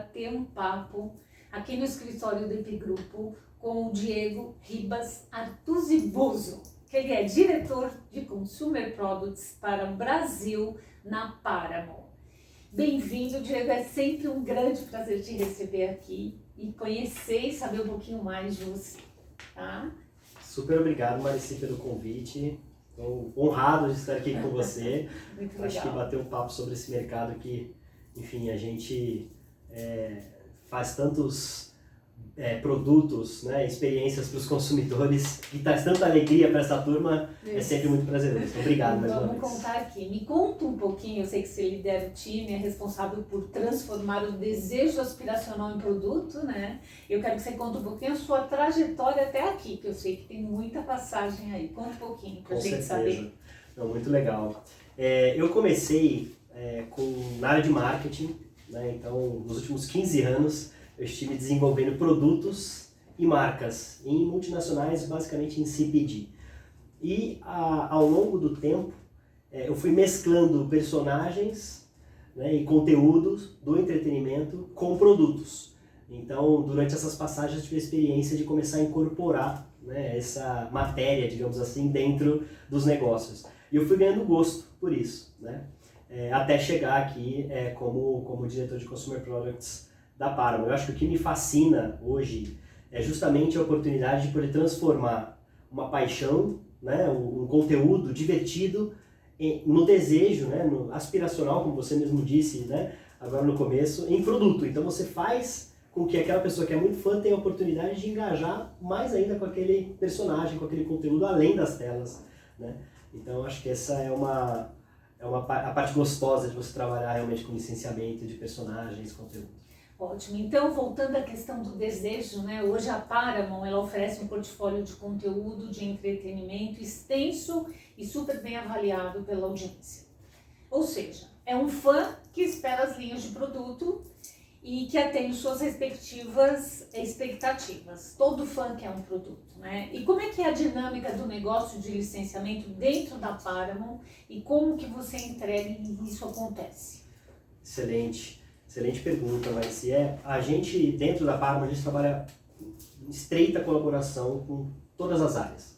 bater um papo aqui no escritório do EP Grupo com o Diego Ribas Artuzibuso, que ele é diretor de Consumer Products para o Brasil na Paramount. Bem-vindo, Diego, é sempre um grande prazer te receber aqui e conhecer e saber um pouquinho mais de você, tá? Super obrigado, Marici, pelo convite. Estou honrado de estar aqui com você. Muito legal. Acho que bater um papo sobre esse mercado que, enfim, a gente faz tantos produtos, né, experiências para os consumidores e traz tanta alegria para essa turma, é sempre muito prazeroso. Obrigado mais uma vez. Vamos contar aqui. Me conta um pouquinho, eu sei que você lidera o time, é responsável por transformar o desejo aspiracional em produto, né? Eu quero que você conte um pouquinho a sua trajetória até aqui, que eu sei que tem muita passagem aí. Conta um pouquinho para a gente saber. Não, muito legal. Eu comecei na área de marketing, né? Então, nos últimos 15 anos, eu estive desenvolvendo produtos e marcas em multinacionais, basicamente em CPG. E ao longo do tempo, eu fui mesclando personagens, né, e conteúdos do entretenimento com produtos. Então, durante essas passagens, eu tive a experiência de começar a incorporar, né, essa matéria, digamos assim, dentro dos negócios. E eu fui ganhando gosto por isso, né? Até chegar aqui como diretor de Consumer Products da Paramount. Eu acho que o que me fascina hoje é justamente a oportunidade de poder transformar uma paixão, né, um conteúdo divertido no desejo, né, no aspiracional, como você mesmo disse, né, agora no começo, em produto. Então você faz com que aquela pessoa que é muito fã tenha a oportunidade de engajar mais ainda com aquele personagem, com aquele conteúdo além das telas, né? Então acho que essa é a parte gostosa de você trabalhar realmente com licenciamento de personagens, conteúdo. Ótimo. Então, voltando à questão do desejo, né? Hoje a Paramount ela oferece um portfólio de conteúdo de entretenimento extenso e super bem avaliado pela audiência. Ou seja, é um fã que espera as linhas de produto e que atende suas respectivas expectativas. Todo fã quer um produto, né? E como é que é a dinâmica do negócio de licenciamento dentro da Paramount e como que você entrega e isso acontece? Excelente pergunta, mas a gente, dentro da Paramount, a gente trabalha em estreita colaboração com todas as áreas.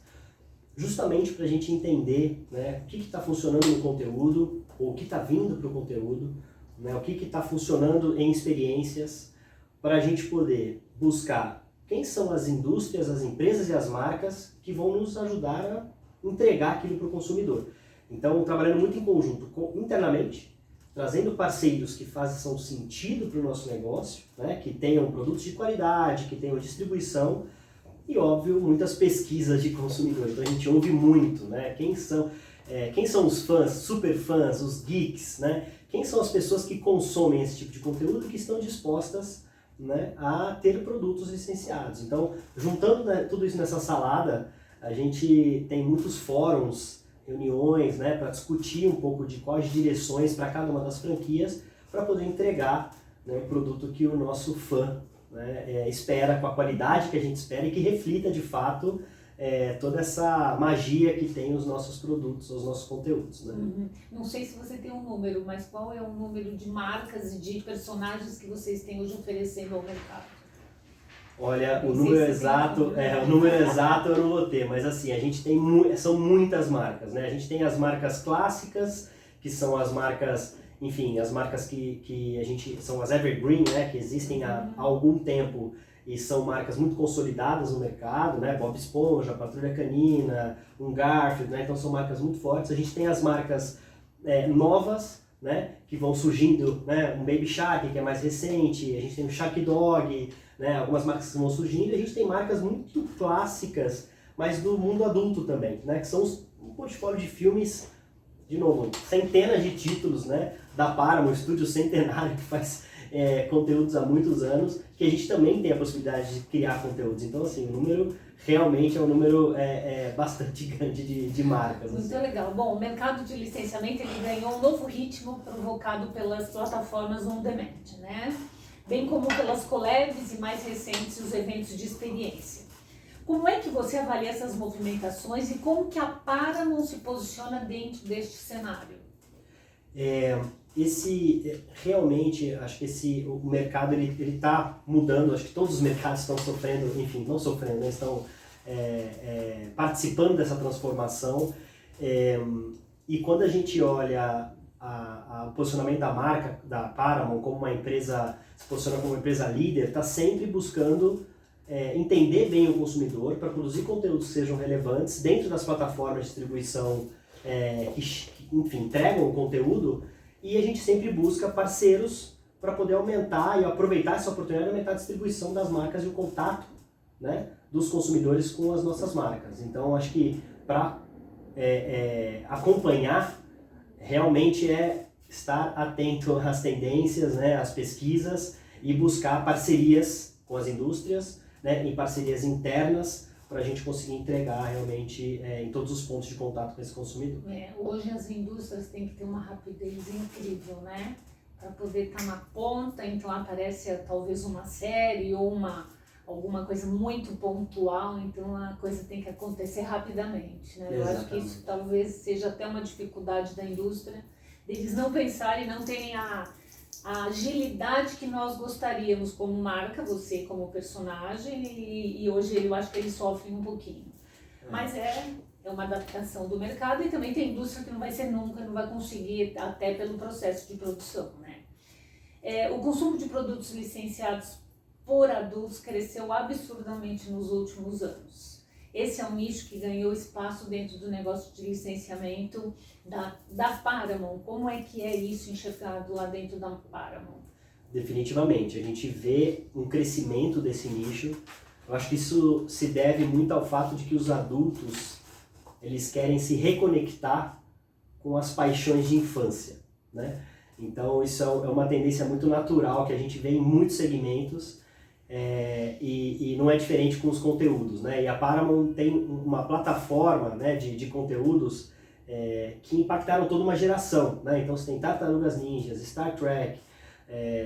Justamente para a gente entender, né, o que está funcionando no conteúdo, ou o que está vindo para o conteúdo, né, o que está funcionando em experiências, para a gente poder buscar quem são as indústrias, as empresas e as marcas que vão nos ajudar a entregar aquilo para o consumidor. Então, trabalhando muito em conjunto internamente, trazendo parceiros que façam sentido para o nosso negócio, né, que tenham produtos de qualidade, que tenham distribuição e, óbvio, muitas pesquisas de consumidores. Então a gente ouve muito, né, quem são os fãs, super fãs, os geeks, né, quem são as pessoas que consomem esse tipo de conteúdo e que estão dispostas, né, a ter produtos licenciados. Então, juntando, né, tudo isso nessa salada, a gente tem muitos fóruns, reuniões, né, para discutir um pouco de quais direções para cada uma das franquias para poder entregar, né, o produto que o nosso fã, né, espera, com a qualidade que a gente espera e que reflita de fato toda essa magia que tem os nossos produtos, os nossos conteúdos, né? Uhum. Não sei se você tem um número, mas qual é o número de marcas e de personagens que vocês têm hoje oferecendo ao mercado? Olha, o número exato eu não vou ter, mas assim, a gente tem são muitas marcas, né? A gente tem as marcas clássicas, que são as marcas, enfim, as marcas que a gente, são as evergreen, né? Que existem há algum tempo e são marcas muito consolidadas no mercado, né? Bob Esponja, Patrulha Canina, Garfield, né? Então são marcas muito fortes. A gente tem as marcas novas, né, que vão surgindo, né, um Baby Shark, que é mais recente, a gente tem o Shark Dog, né, algumas marcas que vão surgindo, e a gente tem marcas muito clássicas, mas do mundo adulto também, né, que são um portfólio de filmes, de novo, centenas de títulos, né, da Paramount, um estúdio centenário que faz conteúdos há muitos anos, que a gente também tem a possibilidade de criar conteúdos. Então, assim, o número realmente é um número bastante grande de marcas. Muito assim. legal. Bom, o mercado de licenciamento ele ganhou um novo ritmo provocado pelas plataformas on-demand, né? Bem como pelas collabs e mais recentes os eventos de experiência. Como é que você avalia essas movimentações e como que a Paramount se posiciona dentro deste cenário? realmente, acho que o mercado ele está mudando, acho que todos os mercados estão sofrendo, enfim, não sofrendo, né, estão participando dessa transformação, e quando a gente olha o posicionamento da marca, da Paramount, como uma empresa, se posiciona como uma empresa líder, está sempre buscando entender bem o consumidor para produzir conteúdos que sejam relevantes dentro das plataformas de distribuição que, enfim, entregam o conteúdo, e a gente sempre busca parceiros para poder aumentar e aproveitar essa oportunidade de aumentar a distribuição das marcas e o contato, né, dos consumidores com as nossas marcas. Então, acho que para acompanhar, realmente estar atento às tendências, né, às pesquisas, e buscar parcerias com as indústrias, né, em parcerias internas, para a gente conseguir entregar realmente em todos os pontos de contato com esse consumidor. Hoje as indústrias têm que ter uma rapidez incrível, né? Para poder estar na ponta, então aparece talvez uma série ou alguma coisa muito pontual, então a coisa tem que acontecer rapidamente, né? Eu acho que isso talvez seja até uma dificuldade da indústria, deles não pensarem, não terem a agilidade que nós gostaríamos como marca, você como personagem, e hoje eu acho que eles sofrem um pouquinho. Mas é uma adaptação do mercado, e também tem indústria que não vai ser nunca, não vai conseguir, até pelo processo de produção, né? O consumo de produtos licenciados por adultos cresceu absurdamente nos últimos anos. Esse é um nicho que ganhou espaço dentro do negócio de licenciamento da Paramount. Como é que é isso enxergado lá dentro da Paramount? Definitivamente, a gente vê um crescimento desse nicho. Eu acho que isso se deve muito ao fato de que os adultos, eles querem se reconectar com as paixões de infância, né? Então isso é uma tendência muito natural que a gente vê em muitos segmentos. E não é diferente com os conteúdos, né? E a Paramount tem uma plataforma, né, de conteúdos que impactaram toda uma geração, né? Então você tem Tartarugas Ninjas, Star Trek,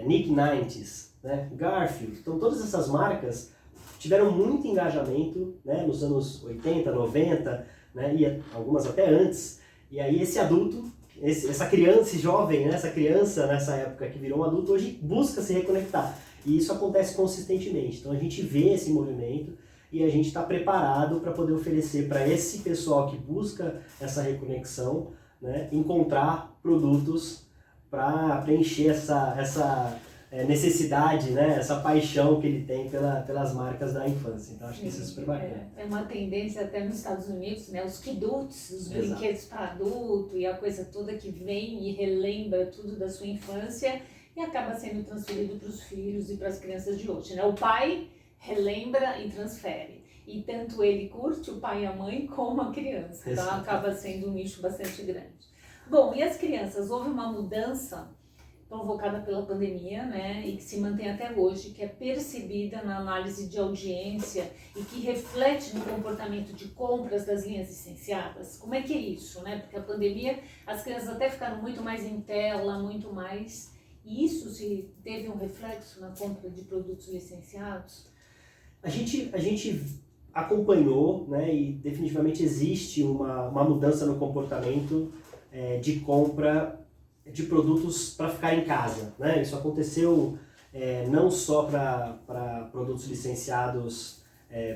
Nick Nineties, né, Garfield. Então todas essas marcas tiveram muito engajamento, né, nos anos 80, 90, né, e algumas até antes. E aí esse adulto, essa criança, esse jovem, né, essa criança nessa época que virou um adulto, hoje busca se reconectar. E isso acontece consistentemente. Então a gente vê esse movimento e a gente está preparado para poder oferecer para esse pessoal que busca essa reconexão, né, encontrar produtos para preencher essa necessidade, né, essa paixão que ele tem pelas marcas da infância. Então acho que isso é super bacana. É uma tendência até nos Estados Unidos, né, os kidults, os Exato. Brinquedos para adulto e a coisa toda que vem e relembra tudo da sua infância e acaba sendo transferido para os filhos e para as crianças de hoje, né? O pai relembra e transfere. E tanto ele curte, o pai e a mãe, como a criança. Então acaba sendo um nicho bastante grande. Bom, e as crianças? Houve uma mudança provocada pela pandemia, né? E que se mantém até hoje, que é percebida na análise de audiência e que reflete no comportamento de compras das linhas licenciadas. Como é que é isso, né? Porque a pandemia, as crianças até ficaram muito mais em tela, muito mais... E isso se teve um reflexo na compra de produtos licenciados? A gente acompanhou, né, e definitivamente existe uma mudança no comportamento de compra de produtos para ficar em casa, né? Isso aconteceu não só para produtos licenciados,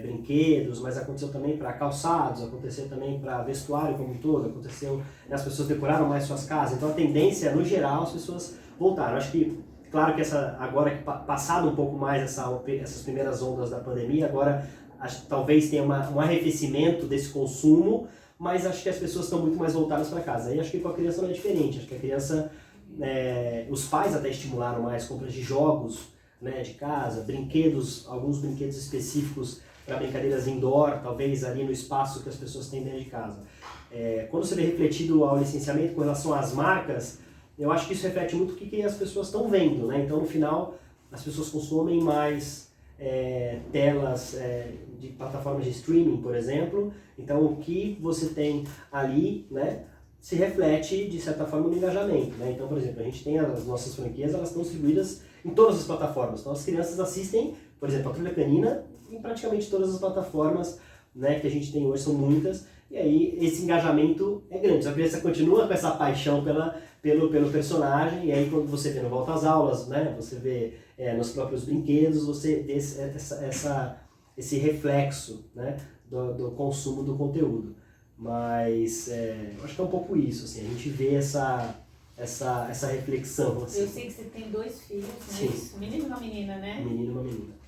brinquedos, mas aconteceu também para calçados, aconteceu também para vestuário como um todo, aconteceu, as pessoas decoraram mais suas casas. Então a tendência, no geral, as pessoas voltaram. Acho que, claro que agora que passado um pouco mais essas primeiras ondas da pandemia, agora talvez tenha um arrefecimento desse consumo, mas acho que as pessoas estão muito mais voltadas para casa. E acho que com a criança não é diferente. Acho que a criança, os pais até estimularam mais compras de jogos, né, de casa, brinquedos, alguns brinquedos específicos para brincadeiras indoor, talvez ali no espaço que as pessoas têm dentro de casa. Quando você vê refletido ao licenciamento com relação às marcas, eu acho que isso reflete muito o que as pessoas estão vendo, né? Então, no final, as pessoas consomem mais telas de plataformas de streaming, por exemplo. Então, o que você tem ali, né, se reflete, de certa forma, no engajamento, né? Então, por exemplo, a gente tem as nossas franquias, elas estão distribuídas em todas as plataformas. Então, as crianças assistem, por exemplo, a Trilha Canina em praticamente todas as plataformas, né, que a gente tem hoje, são muitas. E aí esse engajamento é grande. A criança continua com essa paixão pelo personagem, e aí quando você vê no Volta às Aulas, né, você vê nos próprios brinquedos, você vê esse reflexo, né, do consumo do conteúdo. Mas eu acho que é um pouco isso, assim, a gente vê essa reflexão. Assim. Eu sei que você tem 2 filhos, né? Sim. Isso, menino e uma menina, né? Um menino e uma menina.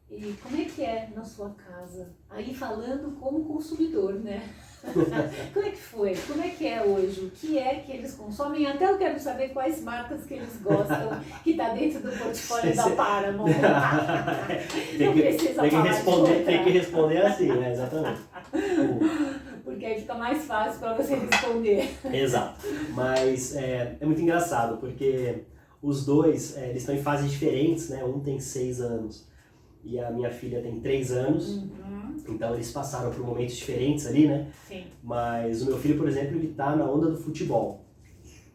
E como é que é na sua casa? Aí falando como consumidor, né? Como é que foi? Como é que é hoje? O que é que eles consomem? Até eu quero saber quais marcas que eles gostam, que está dentro do portfólio da Paramount. Não precisa falar tem que responder assim, né? Exatamente. Porque aí fica mais fácil para você responder. Exato. Mas é muito engraçado, porque os dois, eles estão em fases diferentes, né? Um tem 6 anos e a minha filha tem 3 anos. Uhum. Então eles passaram por momentos diferentes ali, né? Sim. Mas o meu filho, por exemplo, ele tá na onda do futebol.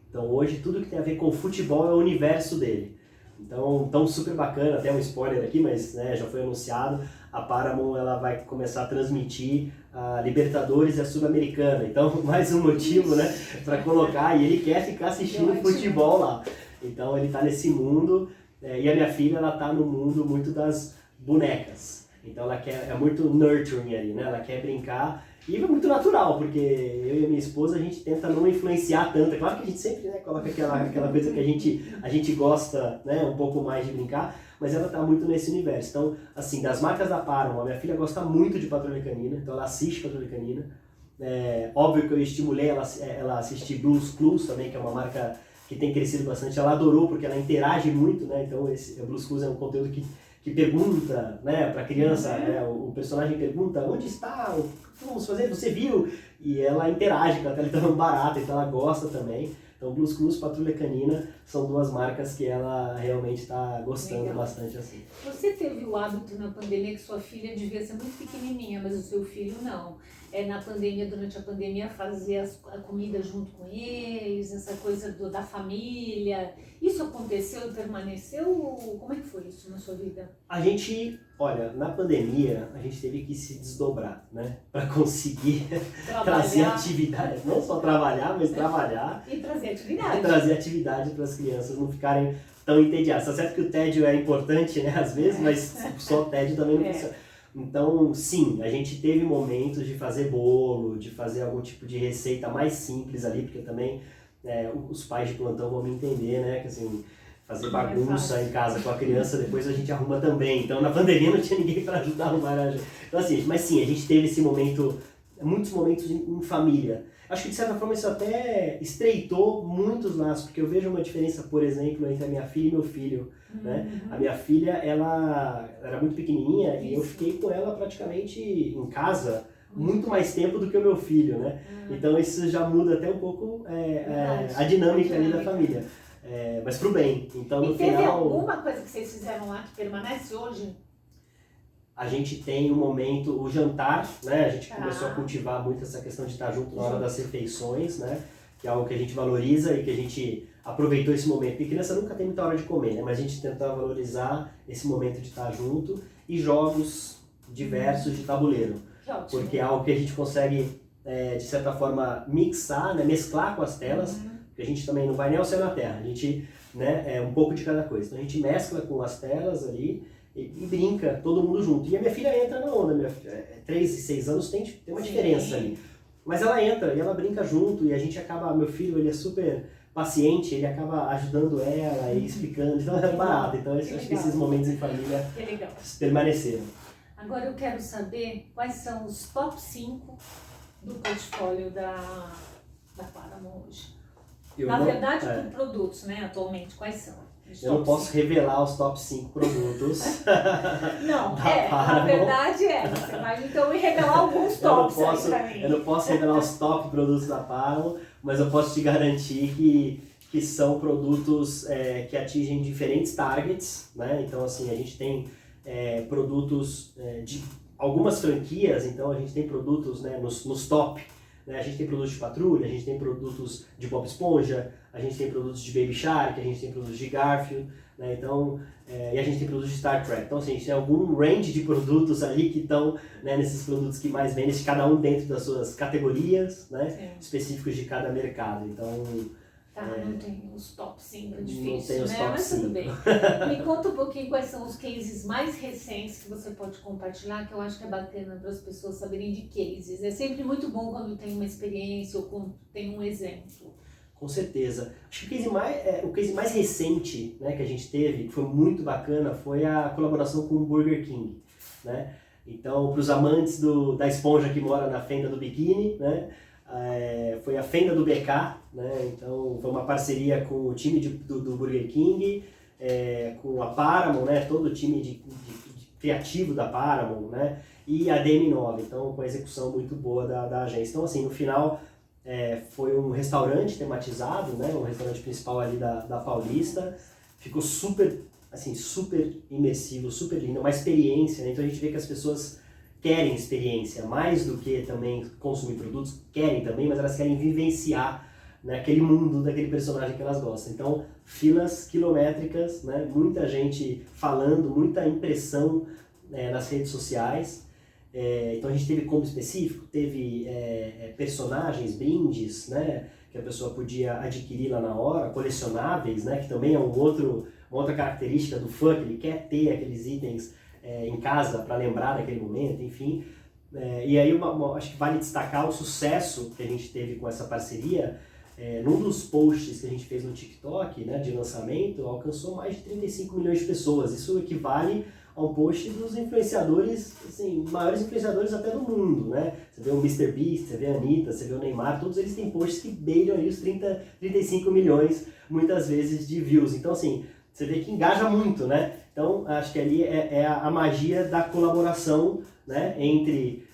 Então hoje tudo que tem a ver com futebol é o universo dele. Então super bacana, até um spoiler aqui, mas né, já foi anunciado, a Paramount ela vai começar a transmitir a Libertadores e a Sul-Americana. Então mais um motivo, né, para colocar, e ele quer ficar assistindo futebol lá. Então ele tá nesse mundo, e a minha filha ela tá no mundo muito das bonecas. Então ela quer, é muito nurturing ali, né? Ela quer brincar e é muito natural, porque eu e a minha esposa a gente tenta não influenciar tanto. É claro que a gente sempre coloca aquela coisa que a gente gosta, né? Um pouco mais de brincar, mas ela tá muito nesse universo. Então, assim, das marcas da Paramount, a minha filha gosta muito de Patrulha Canina, então ela assiste Patrulha Canina. Óbvio que eu estimulei ela a assistir Blue's Clues também, que é uma marca que tem crescido bastante. Ela adorou porque ela interage muito, né? Então o Blue's Clues é um conteúdo que pergunta, né, para a criança, né, o personagem pergunta, onde está, o que vamos fazer, você viu? E ela interage com a tela, então é barata, então ela gosta também. Então Blue's Clues, Patrulha Canina são 2 marcas que ela realmente está gostando bastante assim. Você teve o hábito na pandemia que sua filha devia ser muito pequenininha, mas o seu filho não. Na pandemia, durante a pandemia, fazer a comida junto com eles, essa coisa da família. Isso aconteceu e permaneceu? Como é que foi isso na sua vida? A gente, olha, na pandemia, a gente teve que se desdobrar, né? Para conseguir trazer atividade, não só trabalhar, mas trabalhar. E trazer atividade. E trazer atividade para as crianças não ficarem tão entediadas. Tá certo que o tédio é importante, né, às vezes, mas só o tédio também não funciona. Então, sim, a gente teve momentos de fazer bolo, de fazer algum tipo de receita mais simples ali, porque também os pais de plantão vão me entender, né, que assim, fazer bagunça em casa com a criança, depois a gente arruma também. Então, na pandemia não tinha ninguém para ajudar a arrumar. Então, assim, mas sim, a gente teve esse momento, muitos momentos em família. Acho que de certa forma isso até estreitou muitos laços, porque eu vejo uma diferença, por exemplo, entre a minha filha e meu filho. Né? A minha filha, ela era muito pequenininha e eu fiquei com ela praticamente em casa muito mais tempo do que o meu filho, né? Então isso já muda até um pouco a dinâmica ali da família, mas pro bem. Então no teve final... alguma coisa que vocês fizeram lá que permanece hoje? A gente tem um momento, o jantar, né? A gente começou a cultivar muito essa questão de estar junto na hora das refeições, né? Que é algo que a gente valoriza e que a gente aproveitou esse momento. Porque criança nunca tem muita hora de comer, né? Mas a gente tenta valorizar esse momento de estar junto e jogos diversos de tabuleiro. Porque é algo que a gente consegue, de certa forma, mixar, né? Mesclar com as telas. Porque a gente também não vai nem ao céu na terra. A gente, né? Um pouco de cada coisa. Então a gente mescla com as telas ali e brinca todo mundo junto. E a minha filha entra na onda. Minha filha, 3 e 6 anos tem uma diferença ali. Mas ela entra e ela brinca junto e a gente acaba, meu filho, ele é super paciente, ele acaba ajudando ela e explicando, então é barato. Então acho que esses momentos em família permaneceram. Agora eu quero saber quais são os top 5 do portfólio da Paramount hoje. Na verdade, por produtos, né, atualmente, quais são? Eu não posso revelar os top 5 produtos. Não, na verdade você vai então me revelar alguns tops aí pra mim. Eu não posso revelar os top produtos da Paramount, mas eu posso te garantir que são produtos que atingem diferentes targets, né? Então assim, a gente tem produtos de algumas franquias, então a gente tem produtos, né, nos top. A gente tem produtos de Patrulha, a gente tem produtos de Bob Esponja, a gente tem produtos de Baby Shark, a gente tem produtos de Garfield, né? Então, e a gente tem produtos de Star Trek. Então, assim, a gente tem algum range de produtos ali que estão, né, nesses produtos que mais vendem, cada um dentro das suas categorias, né, específicos de cada mercado. Então, não tem os top 5, é não difícil, tem os né? top Mas 5. tudo bem. Me conta um pouquinho quais são os cases mais recentes que você pode compartilhar, que eu acho que é bacana para as pessoas saberem de cases. É sempre muito bom quando tem uma experiência ou quando tem um exemplo. Com certeza. Acho que o case mais recente, né, que a gente teve, que foi muito bacana, foi a colaboração com o Burger King, né? Então, para os amantes da esponja que mora na fenda do biquíni, né, foi a fenda do BK, né? Então, foi uma parceria com o time do Burger King, com a Paramount, né, todo o time de criativo da Paramount, né, e a DM9, então com a execução muito boa da agência. Então, assim, no final, foi um restaurante tematizado, né, um restaurante principal ali da Paulista, ficou super imersivo, super lindo, uma experiência, né? Então a gente vê que as pessoas querem experiência, mais do que também consumir produtos, querem também, mas elas querem vivenciar, né, aquele mundo daquele personagem que elas gostam. Então, filas quilométricas, né, muita gente falando, muita impressão nas redes sociais. Então a gente teve combo específico, teve personagens, brindes, né, que a pessoa podia adquirir lá na hora, colecionáveis, né, que também é uma outra característica do fã, que ele quer ter aqueles itens em casa para lembrar daquele momento, enfim. E aí acho que vale destacar o sucesso que a gente teve com essa parceria. Num dos posts que a gente fez no TikTok, né, de lançamento, alcançou mais de 35 milhões de pessoas. Isso equivale a um post dos influenciadores, assim, maiores influenciadores até do mundo, né? Você vê o Mr. Beast, você vê a Anitta, você vê o Neymar, todos eles têm posts que beiram aí os 35 milhões, muitas vezes, de views. Então, assim, você vê que engaja muito, né? Então, acho que ali é a magia da colaboração, né, entre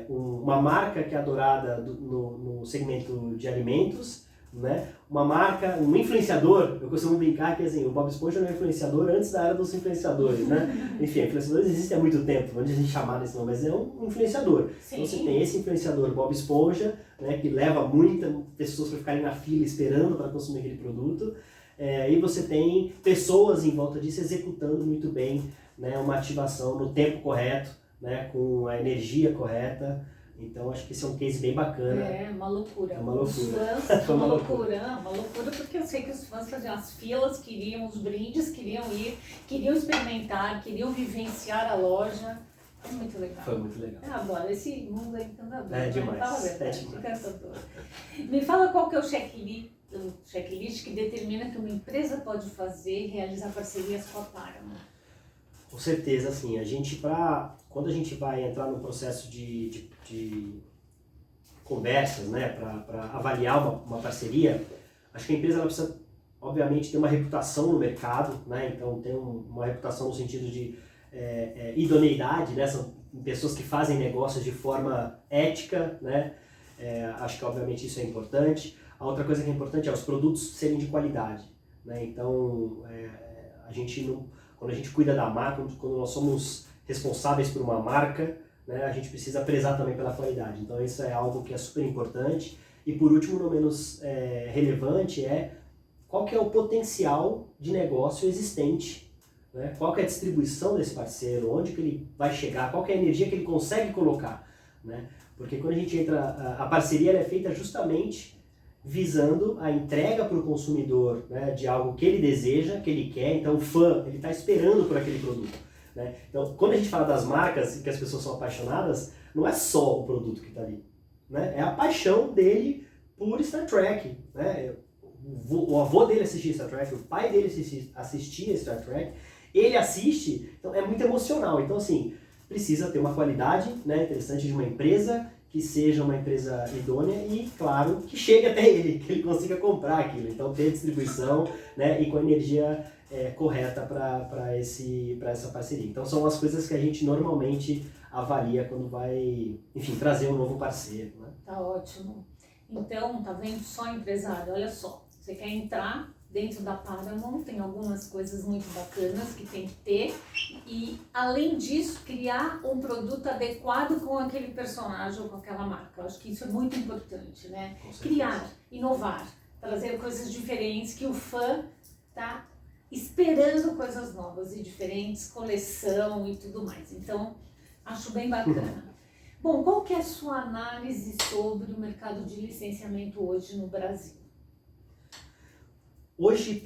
uma marca que é adorada no segmento de alimentos, né? Uma marca, um influenciador. Eu costumo brincar que assim, o Bob Esponja não é influenciador antes da era dos influenciadores, né? Enfim, influenciadores existem há muito tempo, onde a gente chamar desse nome, mas é um influenciador. Sim. Então você tem esse influenciador Bob Esponja, né, que leva muitas pessoas para ficarem na fila esperando para consumir aquele produto. E você tem pessoas em volta disso executando muito bem, né, uma ativação no tempo correto, né, com a energia correta. Então acho que esse é um case bem bacana. Uma loucura. Uma loucura. Os fãs, uma loucura porque eu sei que os fãs faziam as filas, queriam os brindes, queriam ir, queriam experimentar, queriam vivenciar a loja. Foi muito legal. Foi muito legal. Agora, esse mundo é encantador. É demais. Né? Encantador. Me fala qual que é o checklist que determina que uma empresa pode fazer e realizar parcerias com a Paramount. Com certeza, assim, quando a gente vai entrar no processo de conversas, né, para avaliar uma parceria, acho que a empresa ela precisa, obviamente, ter uma reputação no mercado, né, então tem uma reputação no sentido de idoneidade, né, são pessoas que fazem negócios de forma ética, né, acho que, obviamente, isso é importante. A outra coisa que é importante é os produtos serem de qualidade, né, então quando a gente cuida da marca, quando nós somos responsáveis por uma marca, né, a gente precisa prezar também pela qualidade. Então isso é algo que é super importante. E por último, não menos relevante, qual que é o potencial de negócio existente, né? Qual que é a distribuição desse parceiro, onde que ele vai chegar, qual que é a energia que ele consegue colocar, né? Porque quando a gente entra, a parceria ela é feita justamente visando a entrega para o consumidor, né, de algo que ele deseja, que ele quer. Então o fã ele está esperando por aquele produto, né? Então quando a gente fala das marcas e que as pessoas são apaixonadas, não é só o produto que está ali, né? É a paixão dele por Star Trek, né? O avô dele assistia Star Trek, o pai dele assistia Star Trek, ele assiste, então é muito emocional. Então assim, precisa ter uma qualidade, né, interessante de uma empresa, que seja uma empresa idônea e, claro, que chegue até ele, que ele consiga comprar aquilo. Então, ter distribuição, né, e com a energia correta para essa parceria. Então, são as coisas que a gente normalmente avalia quando vai, enfim, trazer um novo parceiro, né? Tá ótimo. Então, tá vendo só, empresário? Olha só, você quer entrar dentro da Paramount, tem algumas coisas muito bacanas que tem que ter e, além disso, criar um produto adequado com aquele personagem ou com aquela marca. Eu acho que isso é muito importante, né? Criar, inovar, trazer coisas diferentes que o fã tá esperando coisas novas e diferentes, coleção e tudo mais. Então, acho bem bacana. Bom, qual que é a sua análise sobre o mercado de licenciamento hoje no Brasil? Hoje,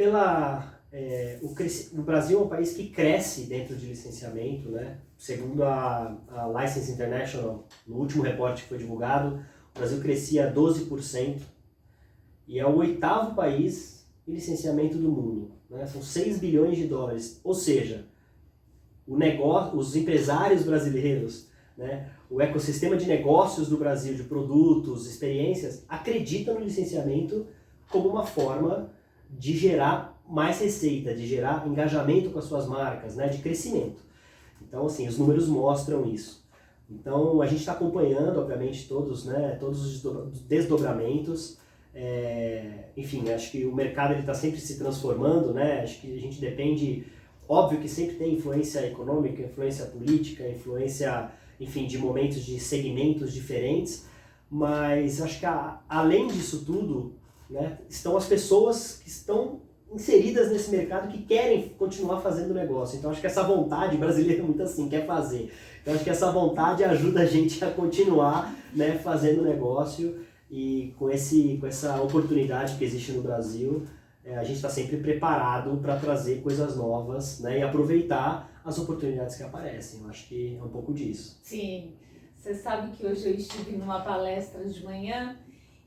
o Brasil é um país que cresce dentro de licenciamento, né? Segundo a License International, no último reporte que foi divulgado, o Brasil crescia 12% e é o 8º país em licenciamento do mundo, né? São 6 bilhões de dólares, ou seja, os empresários brasileiros, né? O ecossistema de negócios do Brasil, de produtos, experiências, acreditam no licenciamento como uma forma de gerar mais receita, de gerar engajamento com as suas marcas, né, de crescimento. Então, assim, os números mostram isso. Então, a gente está acompanhando, obviamente, todos os desdobramentos. Enfim, acho que o mercado está sempre se transformando, né? Acho que a gente depende, óbvio que sempre tem influência econômica, influência política, influência, enfim, de momentos de segmentos diferentes, mas acho que além disso tudo, né, estão as pessoas que estão inseridas nesse mercado que querem continuar fazendo negócio. Então acho que essa vontade brasileira é muito assim, quer fazer. Então acho que essa vontade ajuda a gente a continuar, né, fazendo negócio e com essa oportunidade que existe no Brasil, a gente está sempre preparado para trazer coisas novas, né, e aproveitar as oportunidades que aparecem. Eu acho que é um pouco disso. Sim, você sabe que hoje eu estive numa palestra de manhã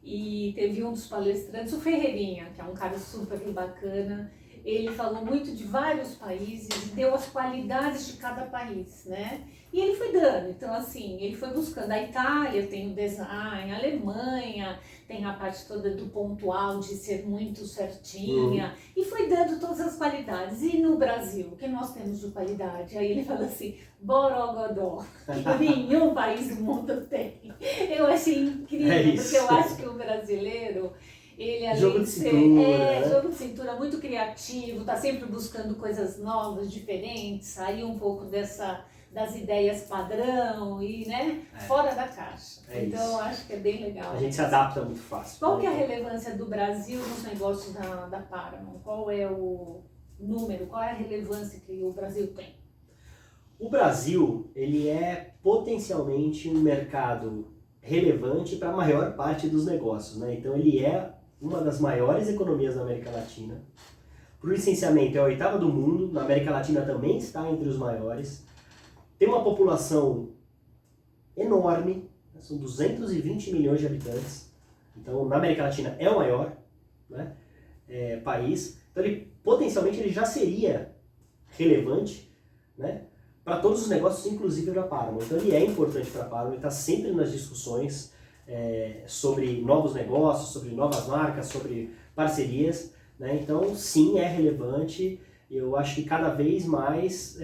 e teve um dos palestrantes, o Ferreirinha, que é um cara super bacana. Ele falou muito de vários países e deu as qualidades de cada país, né? E ele foi dando, então assim, ele foi buscando. A Itália tem o design, a Alemanha tem a parte toda do pontual, de ser muito certinha, e foi dando todas as qualidades. E no Brasil, o que nós temos de qualidade? Aí ele fala assim, borogodó, que nenhum país do mundo tem. Eu achei incrível, porque eu acho que o brasileiro, ele além jogo de ser cintura, jogo de cintura muito criativo, tá sempre buscando coisas novas, diferentes, sair um pouco das ideias padrão e, né, fora da caixa. Então eu acho que é bem legal. A gente se adapta muito fácil. Qual que é a relevância do Brasil nos negócios da Paramount? Qual é o número, qual é a relevância que o Brasil tem? O Brasil, ele é potencialmente um mercado relevante para a maior parte dos negócios, né? Então ele é uma das maiores economias da América Latina. Para o licenciamento é a 8ª do mundo, na América Latina também está entre os maiores. Tem uma população enorme, são 220 milhões de habitantes. Então, na América Latina é o maior, né, país. Então, potencialmente ele já seria relevante, né, para todos os negócios, inclusive para a Paramount. Então, ele é importante para a Paramount, ele está sempre nas discussões sobre novos negócios, sobre novas marcas, sobre parcerias, né. Então, sim, é relevante. Eu acho que cada vez mais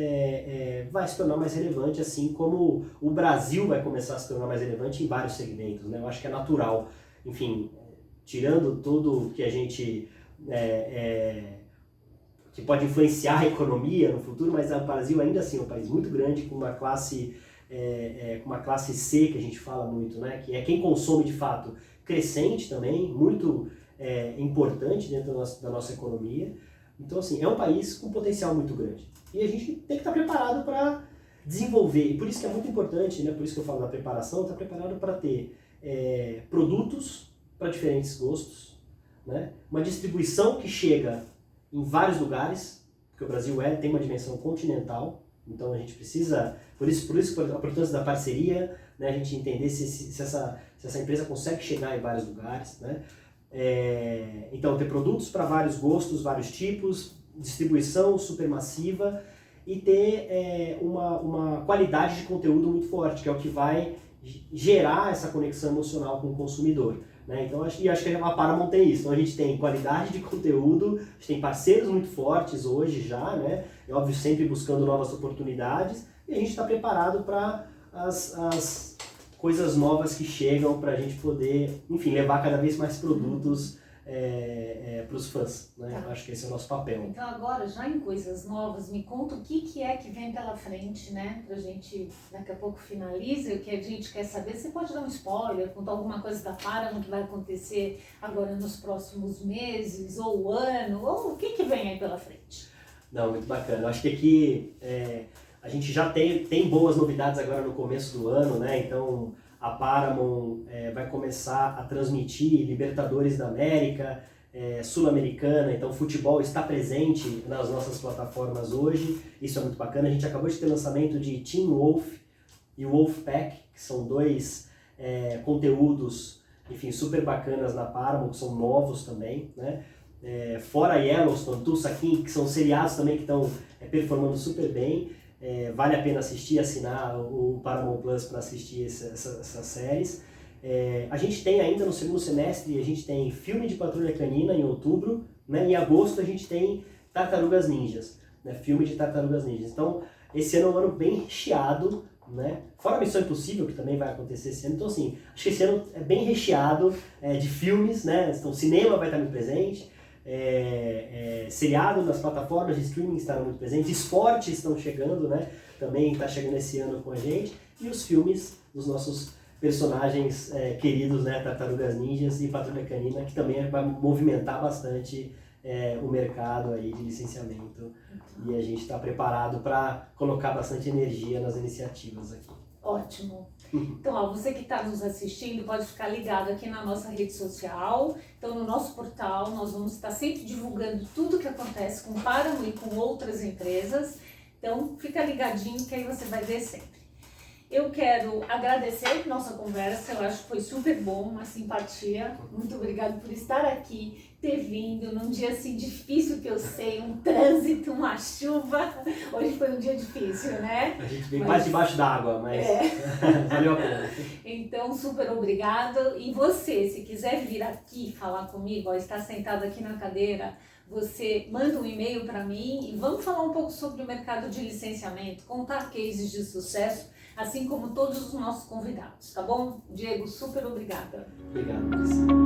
vai se tornar mais relevante, assim como o Brasil vai começar a se tornar mais relevante em vários segmentos, né? Eu acho que é natural. Enfim, tirando tudo que a gente que pode influenciar a economia no futuro, mas o Brasil ainda assim é um país muito grande, com uma classe C, que a gente fala muito, né? Que é quem consome de fato, crescente também, muito importante dentro da nossa economia. Então, assim, é um país com potencial muito grande. E a gente tem que estar preparado para desenvolver. E por isso que é muito importante, né? Por isso que eu falo da preparação, estar preparado para ter produtos para diferentes gostos, né? Uma distribuição que chega em vários lugares, porque o Brasil tem uma dimensão continental, então a gente precisa, por isso a importância da parceria, né? A gente entender se essa empresa consegue chegar em vários lugares, né? Então, ter produtos para vários gostos, vários tipos, distribuição supermassiva e ter uma qualidade de conteúdo muito forte, que é o que vai gerar essa conexão emocional com o consumidor, né? Então, acho que a Paramount tem isso. Então, a gente tem qualidade de conteúdo, a gente tem parceiros muito fortes hoje já, né? É óbvio, sempre buscando novas oportunidades, e a gente está preparado para as coisas novas que chegam para a gente poder, enfim, levar cada vez mais produtos para os fãs, né? Tá. Acho que esse é o nosso papel. Então agora, já em coisas novas, me conta o que é que vem pela frente, né? Pra gente, daqui a pouco finaliza, o que a gente quer saber. Você pode dar um spoiler, contar alguma coisa da Paramount que vai acontecer agora nos próximos meses, ou ano, ou o que vem aí pela frente? Não, muito bacana. Eu acho que aqui a gente já tem boas novidades agora no começo do ano, né? Então a Paramount vai começar a transmitir Libertadores da América, Sul-Americana, então o futebol está presente nas nossas plataformas hoje, isso é muito bacana. A gente acabou de ter lançamento de Teen Wolf e Wolfpack, que são dois conteúdos, enfim, super bacanas na Paramount, que são novos também, né? Fora Yellowstone, Tulsa King, que são seriados também que estão performando super bem. Vale a pena assistir, assinar o Paramount Plus para assistir essas séries. A gente tem ainda no segundo semestre, a gente tem filme de Patrulha Canina em outubro, né? Em agosto a gente tem Tartarugas Ninjas, né? Filme de Tartarugas Ninjas. Então esse ano é um ano bem recheado, né? Fora a Missão Impossível, que também vai acontecer esse ano. Então assim, acho que esse ano é bem recheado de filmes, né? Então o cinema vai estar muito presente. Seriado nas plataformas de streaming estarão muito presentes, esportes estão chegando, né? Também está chegando esse ano com a gente, e os filmes dos nossos personagens queridos, né? Tartarugas Ninjas e Patrulha Canina, que também vai movimentar bastante o mercado aí de licenciamento, e a gente está preparado para colocar bastante energia nas iniciativas aqui. Ótimo. Então, ó, você que está nos assistindo pode ficar ligado aqui na nossa rede social. Então, no nosso portal, nós vamos estar sempre divulgando tudo que acontece com o Paramount e com outras empresas. Então, fica ligadinho que aí você vai ver sempre. Eu quero agradecer nossa conversa, eu acho que foi super bom, uma simpatia. Muito obrigada por estar aqui, ter vindo num dia assim difícil que eu sei, um trânsito, uma chuva. Hoje foi um dia difícil, né? A gente veio quase debaixo d'água, mas valeu a pena. Então, super obrigado. E você, se quiser vir aqui falar comigo, ó, está sentado aqui na cadeira, você manda um e-mail para mim e vamos falar um pouco sobre o mercado de licenciamento, contar cases de sucesso, assim como todos os nossos convidados, tá bom? Diego, super obrigada. Obrigado, Cris.